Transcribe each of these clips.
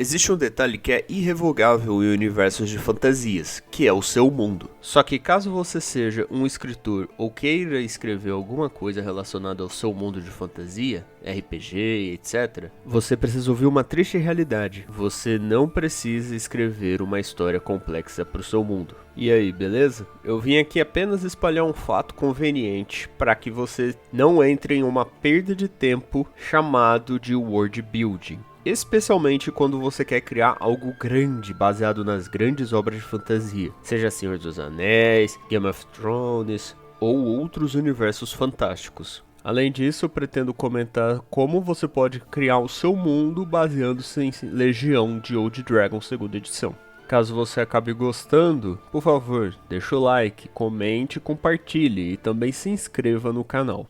Existe um detalhe que é irrevogável em universos de fantasias, que é o seu mundo. Só que caso você seja um escritor ou queira escrever alguma coisa relacionada ao seu mundo de fantasia, RPG, etc., você precisa ouvir uma triste realidade. Você não precisa escrever uma história complexa para o seu mundo. E aí, beleza? Eu vim aqui apenas espalhar um fato conveniente para que você não entre em uma perda de tempo chamado de world building. Especialmente quando você quer criar algo grande, baseado nas grandes obras de fantasia, seja Senhor dos Anéis, Game of Thrones ou outros universos fantásticos. Além disso, eu pretendo comentar como você pode criar o seu mundo baseando-se em Legião de Old Dragon 2ª edição. Caso você acabe gostando, por favor, deixa o like, comente, compartilhe e também se inscreva no canal.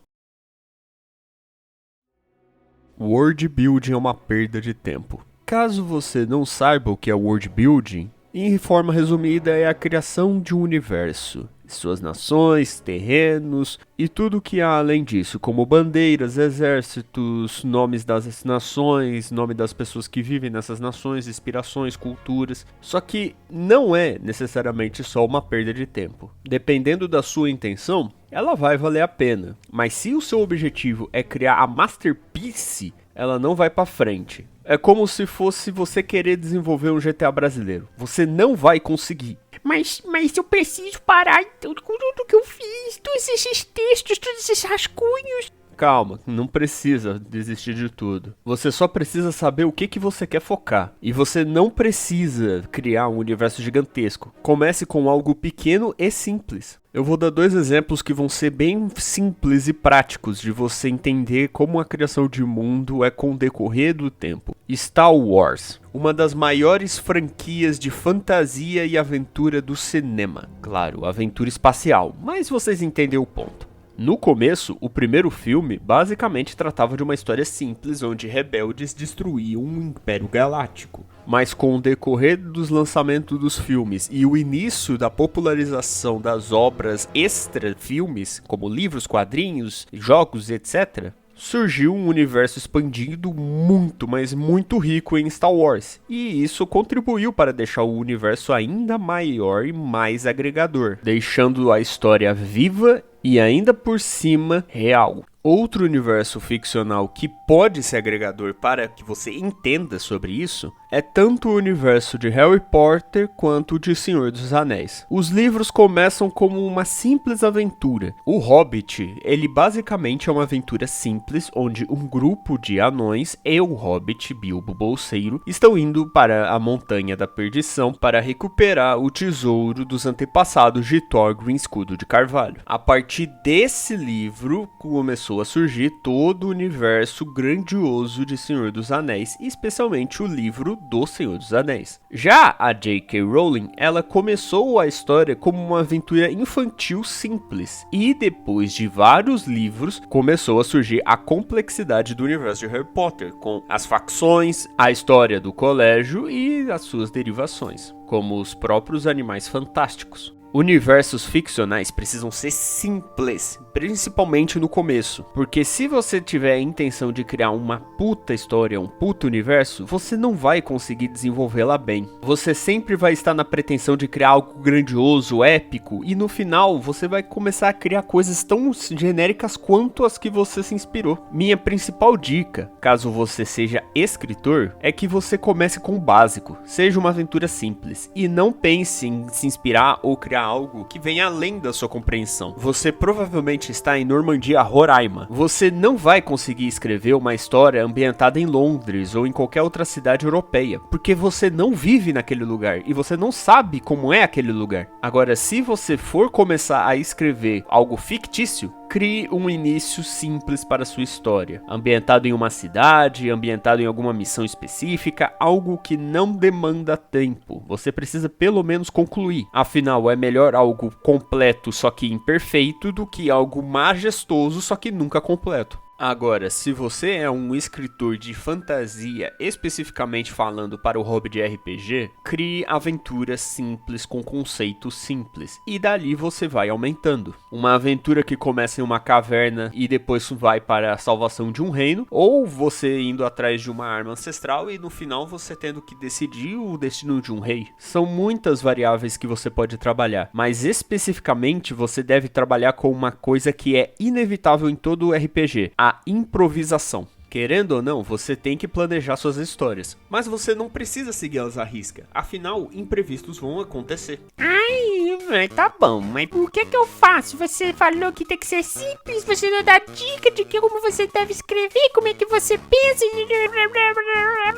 World Building é uma perda de tempo. Caso você não saiba o que é World Building, em forma resumida é a criação de um universo, suas nações, terrenos e tudo o que há além disso, como bandeiras, exércitos, nomes das nações, nome das pessoas que vivem nessas nações, inspirações, culturas. Só que não é necessariamente só uma perda de tempo. Dependendo da sua intenção, ela vai valer a pena. Mas se o seu objetivo é criar a masterpiece, ela não vai pra frente. É como se fosse você querer desenvolver um GTA brasileiro. Você não vai conseguir. Mas eu preciso parar então com tudo que eu fiz, todos esses textos, todos esses rascunhos. Calma, não precisa desistir de tudo. Você só precisa saber o que você quer focar. E você não precisa criar um universo gigantesco. Comece com algo pequeno e simples. Eu vou dar 2 exemplos que vão ser bem simples e práticos de você entender como a criação de mundo é com o decorrer do tempo. Star Wars, uma das maiores franquias de fantasia e aventura do cinema. Claro, aventura espacial, mas vocês entendem o ponto. No começo, o primeiro filme basicamente tratava de uma história simples onde rebeldes destruíam um império galáctico. Mas com o decorrer dos lançamentos dos filmes e o início da popularização das obras extra-filmes, como livros, quadrinhos, jogos, etc., surgiu um universo expandido muito, mas muito rico em Star Wars. E isso contribuiu para deixar o universo ainda maior e mais agregador, deixando a história viva e ainda por cima real. Outro universo ficcional que pode ser agregador para que você entenda sobre isso é tanto o universo de Harry Potter quanto o de Senhor dos Anéis. Os livros começam como uma simples aventura. O Hobbit, ele basicamente é uma aventura simples onde um grupo de anões e o Hobbit, Bilbo Bolseiro, estão indo para a Montanha da Perdição para recuperar o tesouro dos antepassados de Thorgrim Escudo de Carvalho. A partir desse livro começou a surgir todo o universo grandioso de Senhor dos Anéis, especialmente o livro do Senhor dos Anéis. Já a J.K. Rowling, ela começou a história como uma aventura infantil simples, e depois de vários livros, começou a surgir a complexidade do universo de Harry Potter, com as facções, a história do colégio e as suas derivações, como os próprios animais fantásticos. Universos ficcionais precisam ser simples, principalmente no começo, porque se você tiver a intenção de criar uma puta história, um puta universo, você não vai conseguir desenvolvê-la bem. Você sempre vai estar na pretensão de criar algo grandioso, épico, e no final você vai começar a criar coisas tão genéricas quanto as que você se inspirou. Minha principal dica, caso você seja escritor, é que você comece com o básico, seja uma aventura simples, e não pense em se inspirar ou criar algo que venha além da sua compreensão. Você provavelmente está em Normandia, Roraima. Você não vai conseguir escrever uma história ambientada em Londres ou em qualquer outra cidade europeia, porque você não vive naquele lugar e você não sabe como é aquele lugar. Agora, se você for começar a escrever algo fictício, crie um início simples para sua história, ambientado em uma cidade, ambientado em alguma missão específica, algo que não demanda tempo. Você precisa pelo menos concluir. Afinal, é melhor algo completo só que imperfeito do que algo majestoso só que nunca completo. Agora, se você é um escritor de fantasia, especificamente falando para o hobby de RPG, crie aventuras simples com conceitos simples, e dali você vai aumentando. Uma aventura que começa em uma caverna e depois vai para a salvação de um reino, ou você indo atrás de uma arma ancestral e no final você tendo que decidir o destino de um rei. São muitas variáveis que você pode trabalhar, mas especificamente você deve trabalhar com uma coisa que é inevitável em todo o RPG, a improvisação. Querendo ou não, você tem que planejar suas histórias, mas você não precisa segui-las à risca, afinal, imprevistos vão acontecer. Ai, tá bom, mas o que eu faço? Você falou que tem que ser simples, você não dá dica de como você deve escrever, como é que você pensa.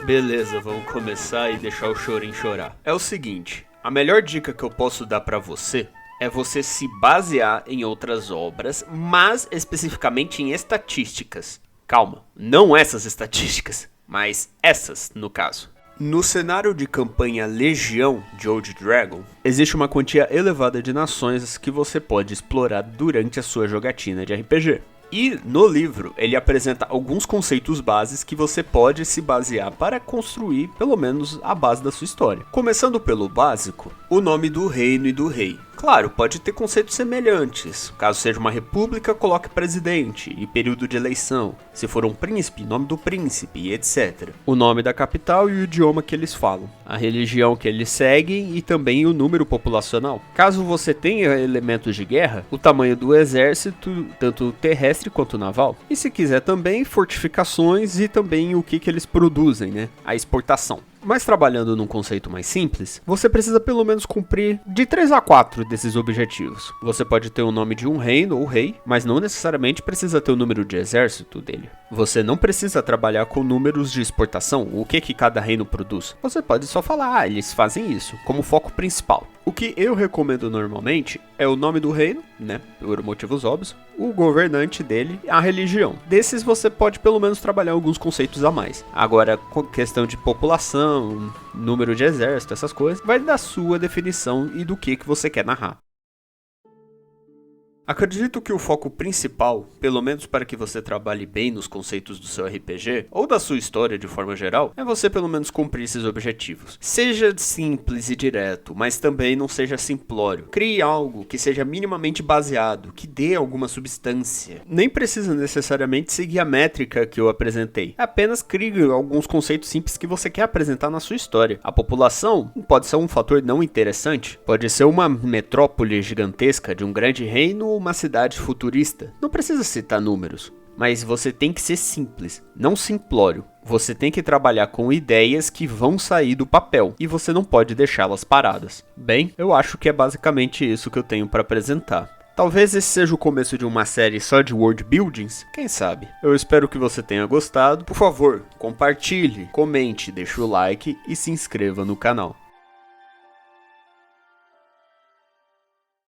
Beleza, vamos começar e deixar o chorinho chorar. É o seguinte, a melhor dica que eu posso dar pra você é você se basear em outras obras, mas especificamente em estatísticas. Calma, não essas estatísticas, mas essas no caso. No cenário de campanha Legião de Old Dragon, existe uma quantia elevada de nações que você pode explorar durante a sua jogatina de RPG. E no livro ele apresenta alguns conceitos bases que você pode se basear para construir pelo menos a base da sua história. Começando pelo básico, o nome do reino e do rei. Claro, pode ter conceitos semelhantes. Caso seja uma república, coloque presidente e período de eleição. Se for um príncipe, nome do príncipe e etc. O nome da capital e o idioma que eles falam. A religião que eles seguem e também o número populacional. Caso você tenha elementos de guerra, o tamanho do exército, tanto terrestre quanto naval. E se quiser também, fortificações e também o que eles produzem, né? A exportação. Mas trabalhando num conceito mais simples, você precisa pelo menos cumprir de 3 a 4 desses objetivos. Você pode ter o nome de um reino ou rei, mas não necessariamente precisa ter o número de exército dele. Você não precisa trabalhar com números de exportação, o que cada reino produz. Você pode só falar, eles fazem isso, como foco principal. O que eu recomendo normalmente é o nome do reino, né, por motivos óbvios, o governante dele, a religião. Desses você pode pelo menos trabalhar alguns conceitos a mais. Agora, com questão de população, número de exército, essas coisas, vai da sua definição e do que você quer narrar. Acredito que o foco principal, pelo menos para que você trabalhe bem nos conceitos do seu RPG, ou da sua história de forma geral, é você pelo menos cumprir esses objetivos. Seja simples e direto, mas também não seja simplório. Crie algo que seja minimamente baseado, que dê alguma substância. Nem precisa necessariamente seguir a métrica que eu apresentei. Apenas crie alguns conceitos simples que você quer apresentar na sua história. A população pode ser um fator não interessante, pode ser uma metrópole gigantesca de um grande reino ou uma cidade futurista. Não precisa citar números, mas você tem que ser simples, não simplório. Você tem que trabalhar com ideias que vão sair do papel e você não pode deixá-las paradas. Bem, eu acho que é basicamente isso que eu tenho para apresentar. Talvez esse seja o começo de uma série só de world buildings, quem sabe? Eu espero que você tenha gostado. Por favor, compartilhe, comente, deixe o like e se inscreva no canal.